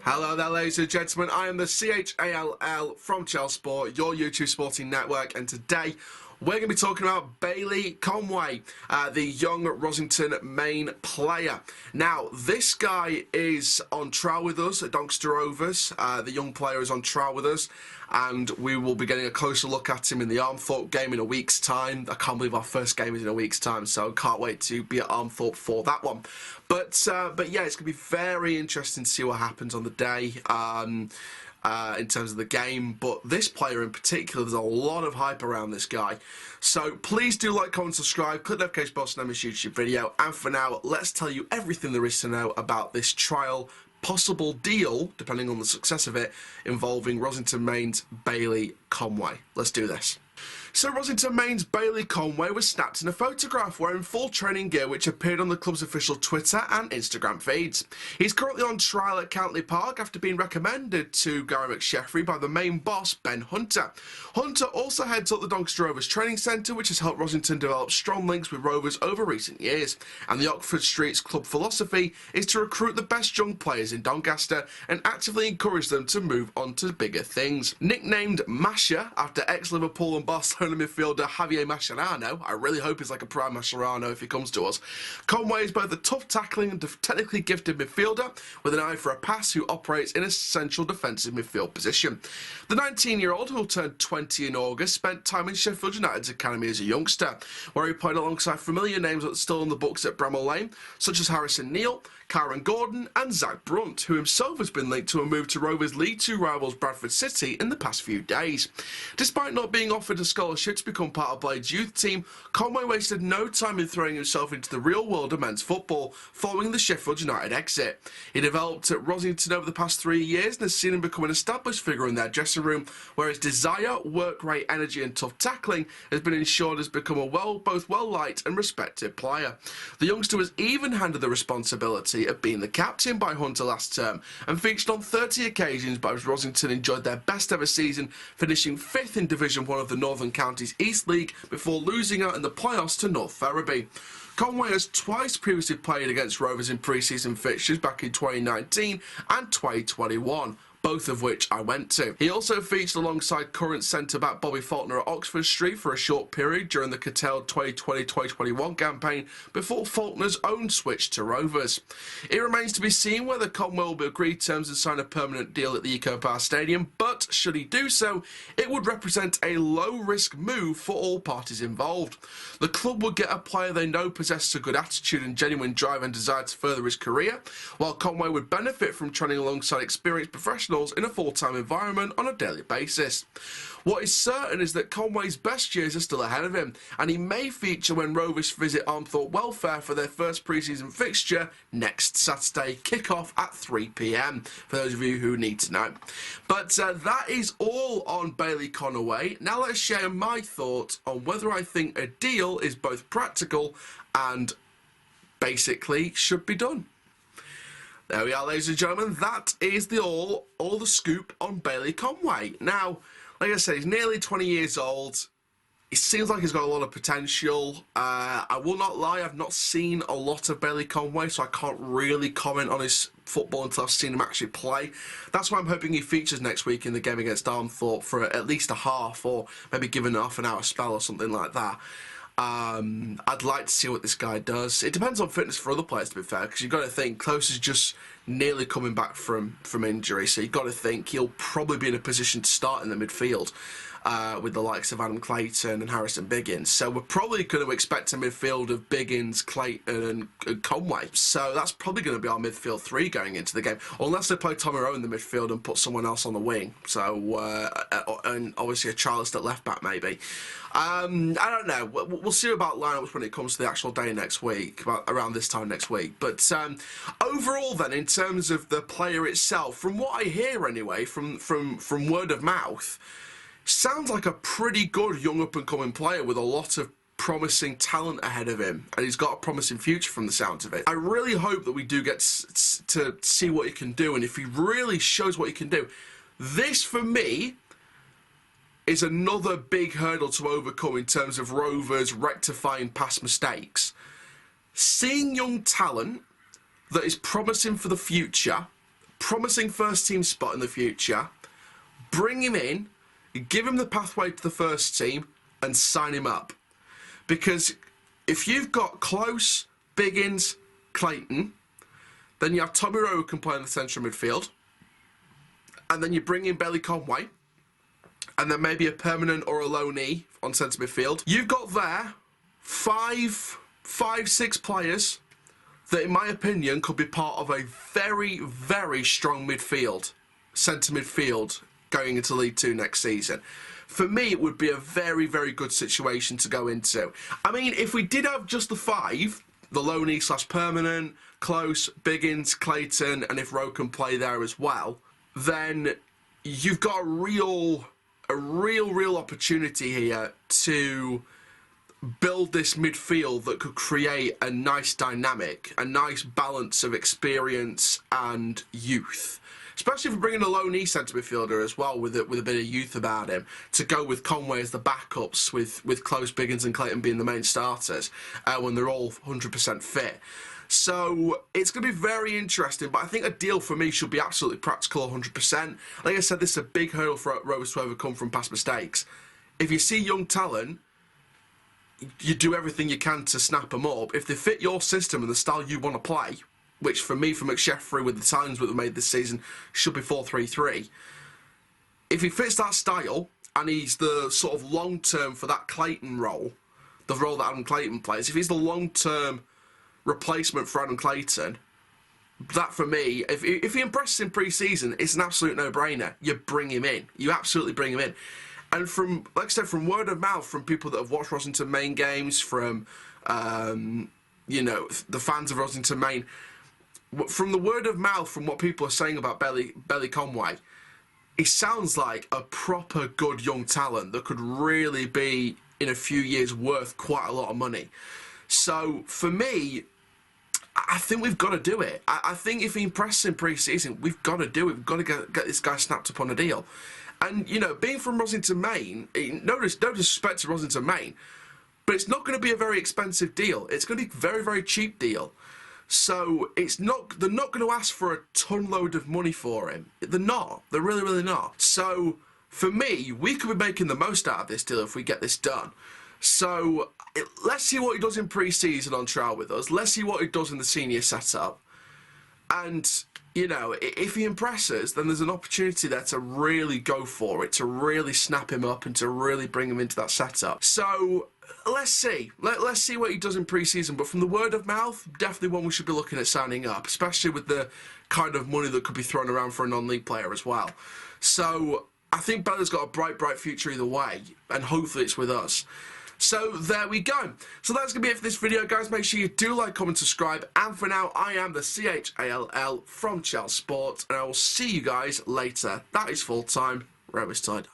Hello there, ladies and gentlemen. I am the CHALL from Chelsport, your YouTube sporting network, and today we're going to be talking about Bailey Conway, the young Rossington Main player. Now, this guy is on trial with us at Doncaster Rovers. The young player is on trial with us, and we will be getting a closer look at him in the Armthorpe game in a week's time. I can't believe our first game is in a week's time, so can't wait to be at Armthorpe for that one. But yeah, it's going to be very interesting to see what happens on the day. In terms of the game, but this player in particular, there's a lot of hype around this guy. So please do like, comment, subscribe, click the notification bell to know this YouTube video, and for now, let's tell you everything there is to know about this trial possible deal, depending on the success of it, involving Rossington Main's Bailey Conway. Let's do this. So Rossington Main's Bailey Conway was snapped in a photograph wearing full training gear which appeared on the club's official Twitter and Instagram feeds. He's currently on trial at Cantley Park after being recommended to Gary McSheffrey by the main boss, Ben Hunter. Hunter also heads up the Doncaster Rovers training centre, which has helped Rossington develop strong links with Rovers over recent years. And the Oxford Street's club philosophy is to recruit the best young players in Doncaster and actively encourage them to move on to bigger things. Nicknamed Masha after ex-Liverpool and Barcelona midfielder Javier Mascherano, I really hope he's like a prime Mascherano if he comes to us. Conway is both a tough tackling and technically gifted midfielder with an eye for a pass who operates in a central defensive midfield position. The 19-year-old, who will turn 20 in August, spent time in Sheffield United's academy as a youngster, where he played alongside familiar names that are still on the books at Bramall Lane, such as Harrison Neal, Karen Gordon and Zach Brunt, who himself has been linked to a move to Rovers' League 2 rivals Bradford City in the past few days. Despite not being offered a scholarship to become part of Blade's youth team, Conway wasted no time in throwing himself into the real world of men's football following the Sheffield United exit. He developed at Rossington over the past 3 years and has seen him become an established figure in their dressing room, where his desire, work rate, energy and tough tackling has been ensured has become a both well-liked and respected player. The youngster was even handed the responsibility of being the captain by Hunter last term and featured on 30 occasions by which Rossington enjoyed their best ever season, finishing 5th in Division 1 of the Northern Counties East League before losing out in the playoffs to North Ferriby. Conway has twice previously played against Rovers in pre-season fixtures back in 2019 and 2021. Both of which I went to. He also featured alongside current centre-back Bobby Faulkner at Oxford Street for a short period during the curtailed 2020-2021 campaign before Faulkner's own switch to Rovers. It remains to be seen whether Conway will agree terms and sign a permanent deal at the EcoPower Stadium, but should he do so, it would represent a low-risk move for all parties involved. The club would get a player they know possesses a good attitude and genuine drive and desire to further his career, while Conway would benefit from training alongside experienced professionals in a full-time environment on a daily basis. What is certain is that Conway's best years are still ahead of him, and he may feature when Rovers visit Armthorpe Welfare for their first pre-season fixture next Saturday, kick-off at 3 p.m, for those of you who need to know. But that is all on Bailey Conway. Now let's share my thoughts on whether I think a deal is both practical and basically should be done. There we are, ladies and gentlemen. That is all the scoop on Bailey Conway. Now, like I said, he's nearly 20 years old. He seems like he's got a lot of potential. I will not lie, I've not seen a lot of Bailey Conway, so I can't really comment on his football until I've seen him actually play. That's why I'm hoping he features next week in the game against Armthorpe for at least a half, or maybe given half an hour spell or something like that. I'd like to see what this guy does. It depends on fitness for other players, to be fair, because you've got to think Close is just nearly coming back from injury, so you've got to think he'll probably be in a position to start in the midfield with the likes of Adam Clayton and Harrison Biggins. So we're probably going to expect a midfield of Biggins, Clayton and Conway. So that's probably going to be our midfield 3 going into the game, unless they play Tommy Rowe in the midfield and put someone else on the wing. So and obviously a Charles at left back maybe. I don't know. We'll see about lineups when it comes to the actual day next week, around this time next week. But overall, then, in terms of the player itself, from what I hear anyway, from word of mouth, sounds like a pretty good young up-and-coming player with a lot of promising talent ahead of him, and he's got a promising future from the sounds of it. I really hope that we do get to see what he can do, and if he really shows what he can do, this for me is another big hurdle to overcome in terms of Rovers rectifying past mistakes. Seeing young talent that is promising for the future promising first team spot in the future. Bring him in, give him the pathway to the first team, and sign him up. Because if you've got Close, Biggins, Clayton, then you have Tommy Rowe who can play in the central midfield, and then you bring in Bailey Conway, and then maybe a permanent or a loanee on centre midfield. You've got there five, six players that, in my opinion, could be part of a very, very strong midfield, centre midfield, going into League 2 next season. For me, it would be a very, very good situation to go into. I mean, if we did have just the five, the loanee / permanent, Close, Biggins, Clayton, and if Rowe can play there as well, then you've got a real opportunity here to build this midfield that could create a nice dynamic, a nice balance of experience and youth. Especially if we're bringing a loanee centre midfielder as well with a bit of youth about him, to go with Conway as the backups, with Close, Biggins and Clayton being the main starters when they're all 100% fit. So it's going to be very interesting, but I think a deal for me should be absolutely practical 100%. Like I said, this is a big hurdle for Rovers to overcome from past mistakes. If you see young talent, you do everything you can to snap them up. If they fit your system and the style you want to play, which for me, for McSheffrey, with the signings that were made this season, should be 4-3-3. If he fits that style, and he's the sort of long-term for that Clayton role, the role that Adam Clayton plays, if he's the long-term replacement for Adam Clayton, that for me, if he impresses in pre-season, it's an absolute no-brainer. You bring him in. You absolutely bring him in. And from, like I said, from word of mouth, from people that have watched Rossington Main games, from, you know, the fans of Rossington Main, from the word of mouth, from what people are saying about Bailey Conway, he sounds like a proper good young talent that could really be, in a few years, worth quite a lot of money. So, for me, I think we've got to do it. I think if he impresses in pre-season, we've got to do it. We've got to get this guy snapped up on a deal. And, you know, being from Rossington Main, no disrespect to Rossington Main, but it's not going to be a very expensive deal. It's going to be a very, very cheap deal. So they're not going to ask for a ton load of money for him. They're not. They're really, really not. So for me, we could be making the most out of this deal if we get this done. So let's see what he does in pre-season on trial with us. Let's see what he does in the senior setup. And, you know, if he impresses, then there's an opportunity there to really go for it, to really snap him up and to really bring him into that setup. So let's see. Let's see what he does in pre-season. But from the word of mouth, definitely one we should be looking at signing up, especially with the kind of money that could be thrown around for a non-league player as well. So I think Bella's got a bright, bright future either way, and hopefully it's with us. So there we go. So that's going to be it for this video, guys. Make sure you do like, comment, subscribe. And for now, I am the CHALL from Chelsea Sport, and I will see you guys later. That is full time. Rovers tie-dye.